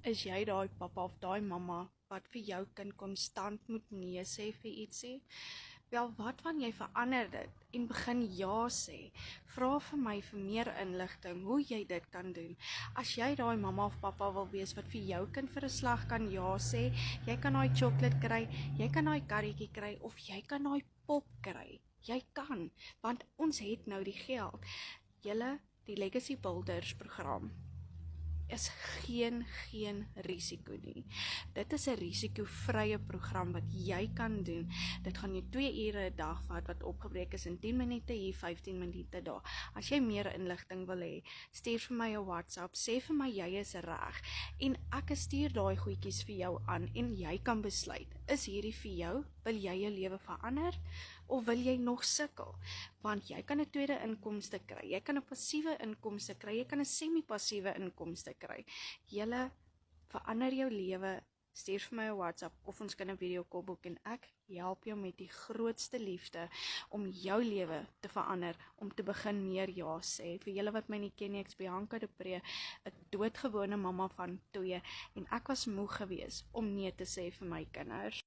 Is jy daai pappa of daai mamma wat vir jou kind konstant moet nee sê vir ietsie? Wel, wat van jy verander dit en begin ja sê? Vra vir my vir meer inligting hoe jy dit kan doen. As jy daai mamma of pappa wil wees wat vir jou kind vir 'n slag kan ja sê, jy kan daai chocolate kry, jy kan daai karretjie kry of jy kan daai pop kry. Jy kan, want ons het nou die geld. Die Legacy Builders program is geen risiko nie. Dit is 'n risikovrye program wat jy kan doen. Dit gaan jou 2 ure 'n dag vat wat opgebreek is in 10 minute hier, 15 minute daar. As jy meer inligting wil hê, stuur vir my 'n WhatsApp, sê vir my jy is reg en ek stuur daai goedjies vir jou aan en jy kan besluit, is hierdie vir jou? Wil jy jou lewe verander of wil jy nog sukkel? Want jy kan 'n tweede inkomste kry, jy kan 'n passiewe inkomste kry, jy kan 'n semi-passiewe inkomste kry. Julle verander jou lewe, stuur vir my 'n WhatsApp of ons kan 'n video call boek en ek help jou met die grootste liefde om jou lewe te verander, om te begin meer ja sê. Vir julle wat my nie ken nie, ek's Bianca de Pre, 'n doodgewone mamma van 2 en ek was moeg geweest om nee te sê vir my kinders.